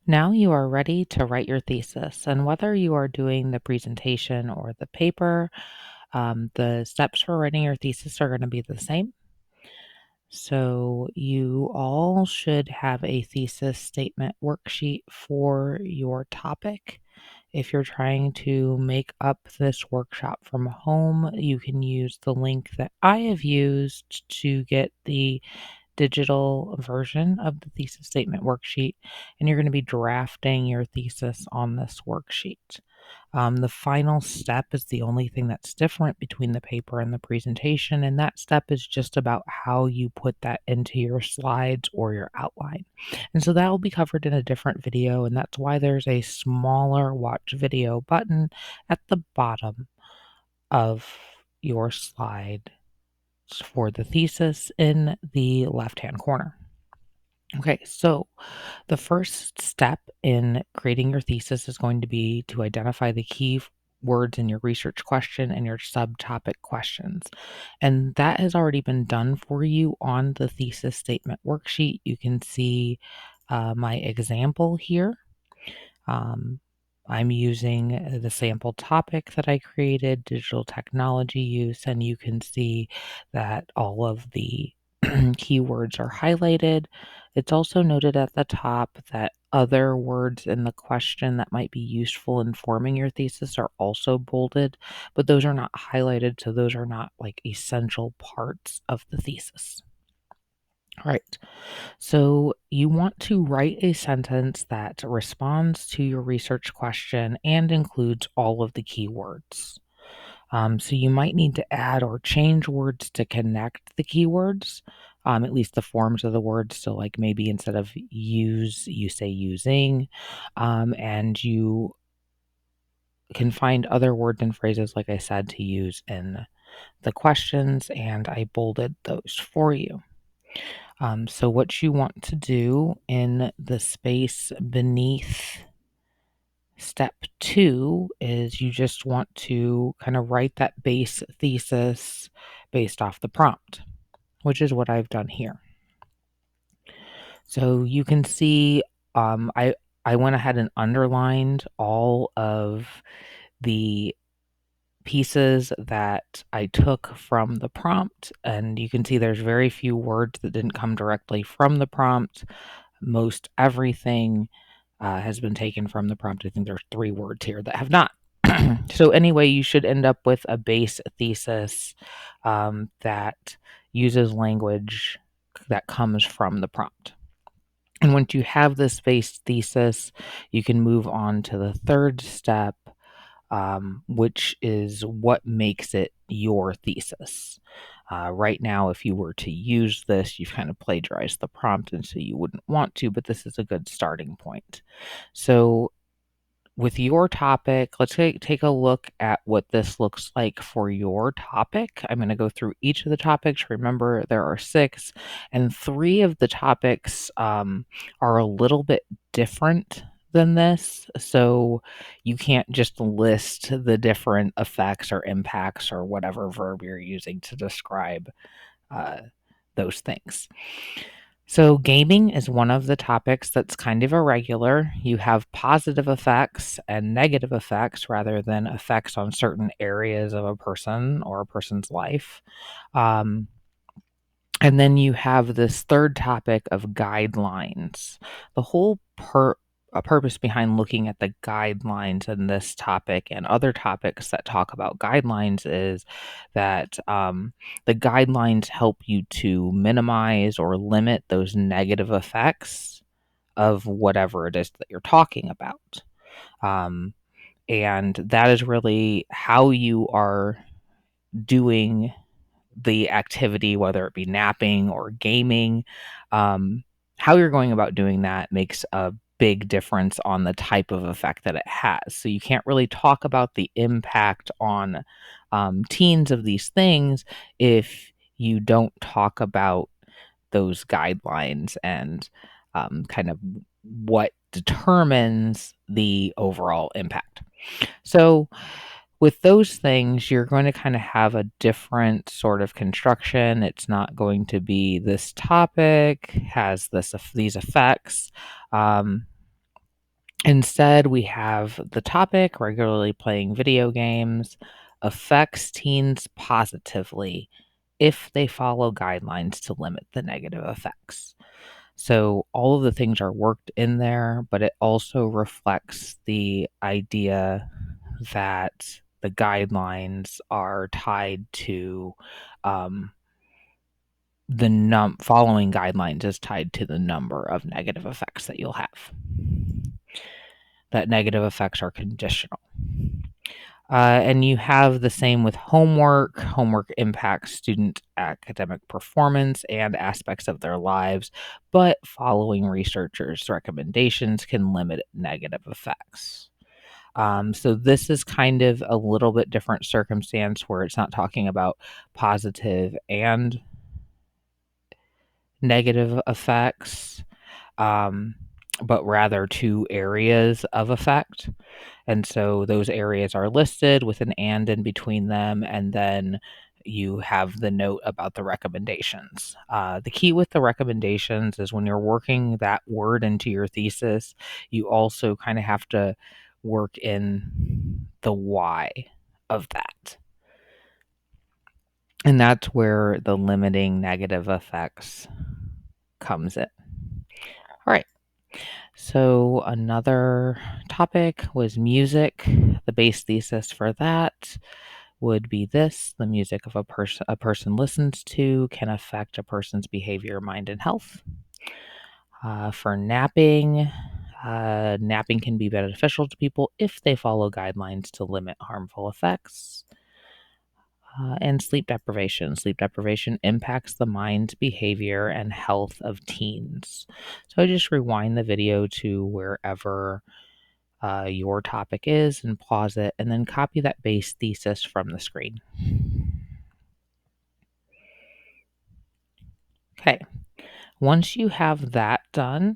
Now you are ready to write your thesis, and whether you are doing the presentation or the paper, the steps for writing your thesis are going to be the same. So you all should have a thesis statement worksheet for your topic. If you're trying to make up this workshop from home, you can use the link that I have used to get the digital version of the thesis statement worksheet, and you're going to be drafting your thesis on this worksheet. The final step is the only thing that's different between the paper and the presentation, and that step is just about how you put that into your slides or your outline. And so that will be covered in a different video, and that's why there's a smaller watch video button at the bottom of your slide for the thesis in the left-hand corner. Okay, so the first step in creating your thesis is going to be to identify the key words in your research question and your subtopic questions. And that has already been done for you on the thesis statement worksheet. You can see my example here. I'm using the sample topic that I created, digital technology use, and you can see that all of the keywords are highlighted. It's also noted at the top that other words in the question that might be useful in forming your thesis are also bolded, but those are not highlighted, so those are not like essential parts of the thesis. All right. So you want to write a sentence that responds to your research question and includes all of the keywords. So you might need to add or change words to connect the keywords, at least the forms of the words. So like maybe instead of use, you say using, and you can find other words and phrases, like I said, to use in the questions, and I bolded those for you. So what you want to do in the space beneath step 2 is you just want to kind of write that base thesis based off the prompt, which is what I've done here. So you can see I went ahead and underlined all of the pieces that I took from the prompt, and you can see there's very few words that didn't come directly from the prompt. Most everything has been taken from the prompt. I think there's 3 words here that have not. So anyway, you should end up with a base thesis that uses language that comes from the prompt. And once you have this base thesis, you can move on to the third step, which is what makes it your thesis. Right now, if you were to use this, you've kind of plagiarized the prompt, and so you wouldn't want to, but this is a good starting point. So with your topic, let's take a look at what this looks like for your topic. I'm going to go through each of the topics. Remember, there are 6, and 3 of the topics are a little bit different than this. So you can't just list the different effects or impacts or whatever verb you're using to describe uh, those things. So, gaming is one of the topics that's kind of irregular. You have positive effects and negative effects rather than effects on certain areas of a person or a person's life. Um, and then you have this third topic of guidelines. The whole purpose behind looking at the guidelines in this topic and other topics that talk about guidelines is that the guidelines help you to minimize or limit those negative effects of whatever it is that you're talking about. And that is really how you are doing the activity, whether it be napping or gaming. How you're going about doing that makes a big difference on the type of effect that it has. So you can't really talk about the impact on teens of these things if you don't talk about those guidelines and kind of what determines the overall impact. So with those things, you're going to kind of have a different sort of construction. It's not going to be this topic has these effects. Instead, we have the topic regularly playing video games affects teens positively if they follow guidelines to limit the negative effects. So all of the things are worked in there, but it also reflects the idea that the guidelines are tied to um, following guidelines is tied to the number of negative effects that you'll have. That negative effects are conditional. And you have the same with homework. Homework impacts student academic performance and aspects of their lives, but following researchers' recommendations can limit negative effects. So this is kind of a little bit different circumstance where it's not talking about positive and negative effects, um, but rather two areas of effect. And so those areas are listed with an and in between them, and then you have the note about the recommendations. The key with the recommendations is when you're working that word into your thesis, you also kind of have to work in the why of that. And that's where the limiting negative effects comes in. All right. So another topic was music. The base thesis for that would be this: the music of a person listens to can affect a person's behavior, mind, and health. For napping, napping can be beneficial to people if they follow guidelines to limit harmful effects. And sleep deprivation. Sleep deprivation impacts the mind's behavior and health of teens. So I just rewind the video to wherever your topic is and pause it, and then copy that base thesis from the screen. Okay, once you have that done,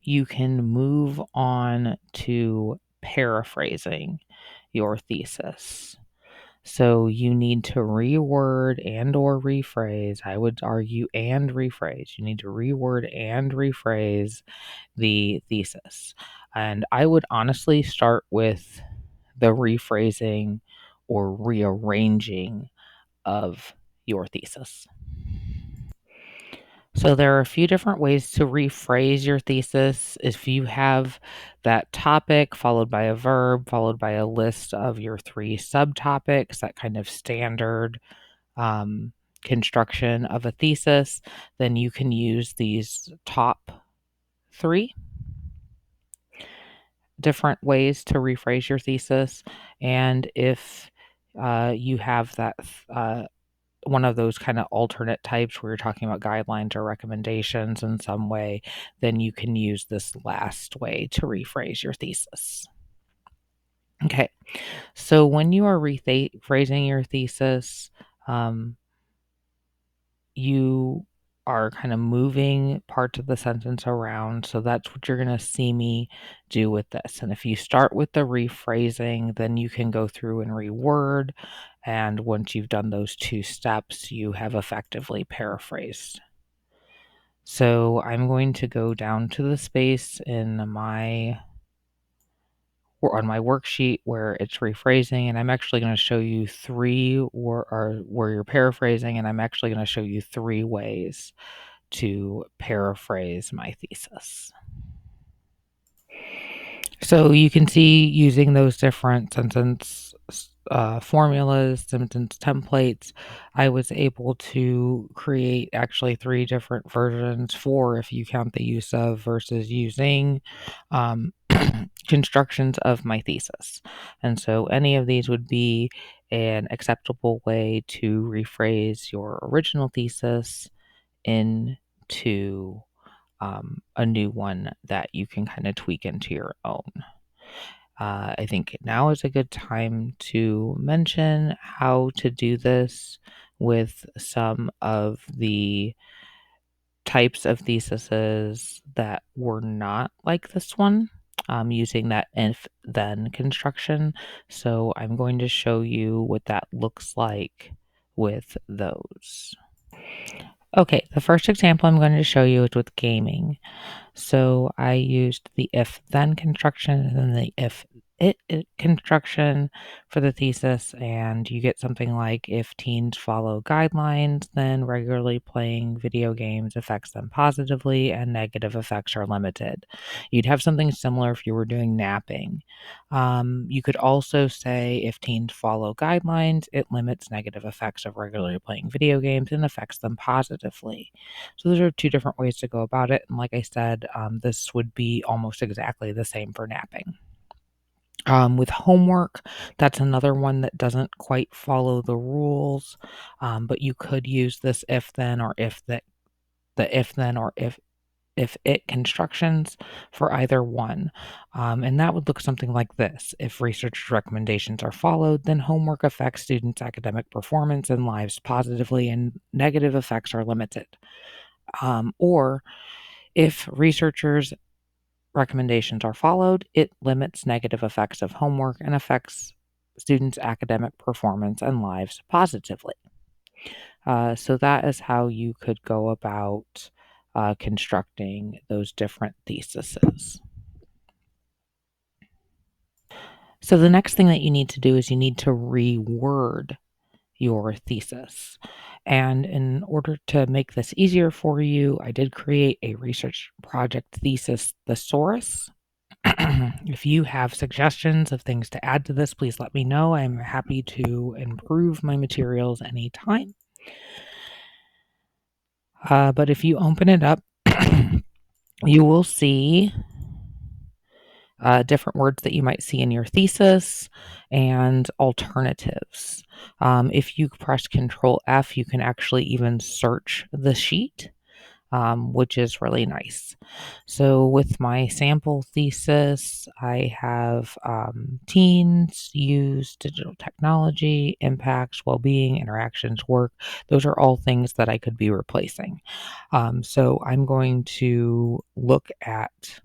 you can move on to paraphrasing your thesis. So you need to reword and or rephrase. I would argue and rephrase. You need to reword and rephrase the thesis. And I would honestly start with the rephrasing or rearranging of your thesis. So there are a few different ways to rephrase your thesis. If you have that topic followed by a verb, followed by a list of your three subtopics, that kind of standard construction of a thesis, then you can use these top three different ways to rephrase your thesis. And if you have that one of those kind of alternate types where you're talking about guidelines or recommendations in some way, then you can use this last way to rephrase your thesis. Okay, so when you are rephrasing your thesis, you are kind of moving parts of the sentence around. So that's what you're going to see me do with this. And if you start with the rephrasing, then you can go through and reword. And once you've done those two steps, you have effectively paraphrased. So I'm going to go down to the space in my or on my worksheet where it's rephrasing, and I'm actually going to show you where you're paraphrasing, and I'm actually going to show you three ways to paraphrase my thesis. So you can see using those different sentence formulas, sentence templates, I was able to create actually three different versions, four if you count the use of versus using constructions of my thesis. And so any of these would be an acceptable way to rephrase your original thesis into a new one that you can kind of tweak into your own. I think now is a good time to mention how to do this with some of the types of theses that were not like this one, using that if then construction. So I'm going to show you what that looks like with those. Okay, the first example I'm going to show you is with gaming. So I used the if then construction and then the if it construction for the thesis, and you get something like if teens follow guidelines, then regularly playing video games affects them positively and negative effects are limited. You'd have something similar if you were doing napping. You could also say if teens follow guidelines, it limits negative effects of regularly playing video games and affects them positively. So those are two different ways to go about it. And like I said, this would be almost exactly the same for napping. With homework, that's another one that doesn't quite follow the rules, but you could use this if then or if that the if then or if it constructions for either one. And that would look something like this. If research recommendations are followed, then homework affects students' academic performance and lives positively, and negative effects are limited. Or if researchers' recommendations are followed, it limits negative effects of homework and affects students' academic performance and lives positively. So that is how you could go about constructing those different theses. So the next thing that you need to do is you need to reword your thesis. And in order to make this easier for you, I did create a research project thesis thesaurus. If you have suggestions of things to add to this, please let me know. I'm happy to improve my materials anytime. But if you open it up, you will see different words that you might see in your thesis and alternatives. If you press Control F, you can actually even search the sheet, which is really nice. So, with my sample thesis, I have teens use digital technology, impacts, well being, interactions, work. Those are all things that I could be replacing. So, I'm going to look at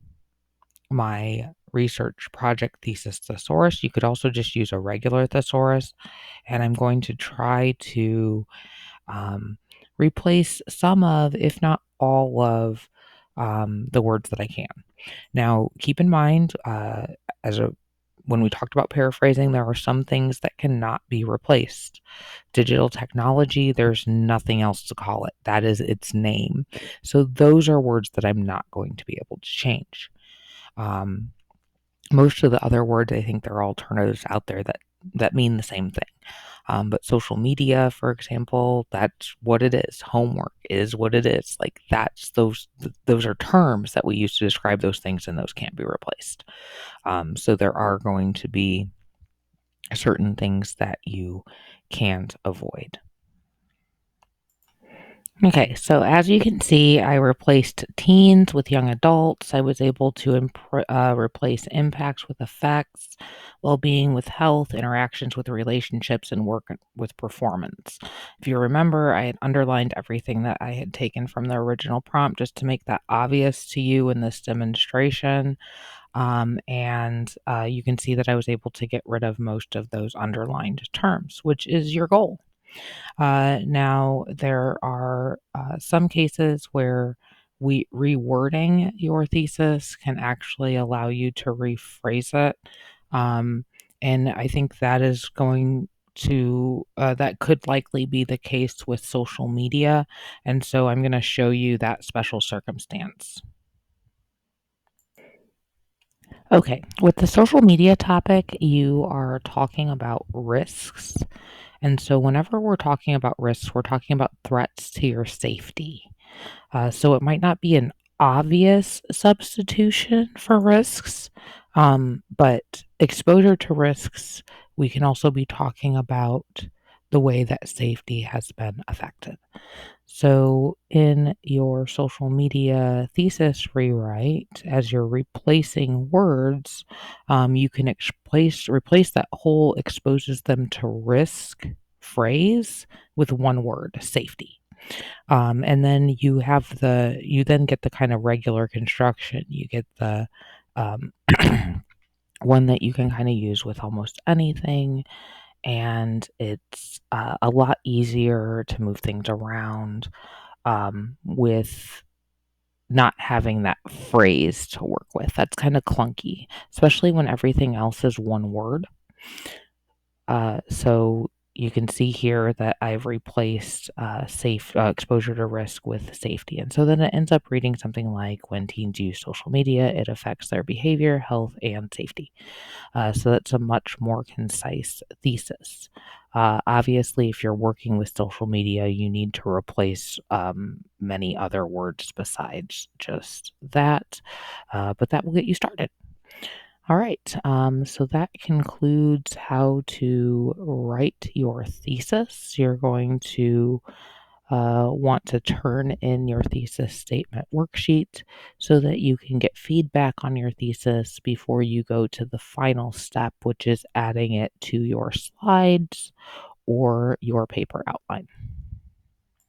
my research project thesis thesaurus. You could also just use a regular thesaurus, and I'm going to try to um, replace some of, if not all of, the words that I can. Now, keep in mind, as a when we talked about paraphrasing, there are some things that cannot be replaced. Digital technology, there's nothing else to call it. That is its name. So those are words that I'm not going to be able to change. Um, Most of the other words, I think there are alternatives out there that mean the same thing. But social media, for example, that's what it is. Homework is what it is. Like that's those are terms that we use to describe those things, and those can't be replaced. So there are going to be certain things that you can't avoid. Okay, so as you can see, I replaced teens with young adults. I was able to replace impacts with effects, well being with health, interactions with relationships, and work with performance. If you remember, I had underlined everything that I had taken from the original prompt just to make that obvious to you in this demonstration. And you can see that I was able to get rid of most of those underlined terms, which is your goal. Now, there are some cases where rewording your thesis can actually allow you to rephrase it. Um, and I think that is going that could likely be the case with social media. And so I'm going to show you that special circumstance. Okay, with the social media topic, you are talking about risks. And so, whenever we're talking about risks, we're talking about threats to your safety. So, it might not be an obvious substitution for risks, but exposure to risks, we can also be talking about the way that safety has been affected. So, in your social media thesis rewrite, as you're replacing words, you can replace that whole exposes them to risk phrase with one word, safety. And then you then get the kind of regular construction. You get the um, one that you can kind of use with almost anything, and it's a lot easier to move things around with not having that phrase to work with. That's kind of clunky, especially when everything else is one word. So you can see here that I've replaced safe exposure to risk with safety. And so then it ends up reading something like when teens use social media, it affects their behavior, health, and safety. So that's a much more concise thesis. Obviously, if you're working with social media, you need to replace many other words besides just that, but that will get you started. All right, so that concludes how to write your thesis. You're going to want to turn in your thesis statement worksheet so that you can get feedback on your thesis before you go to the final step, which is adding it to your slides or your paper outline.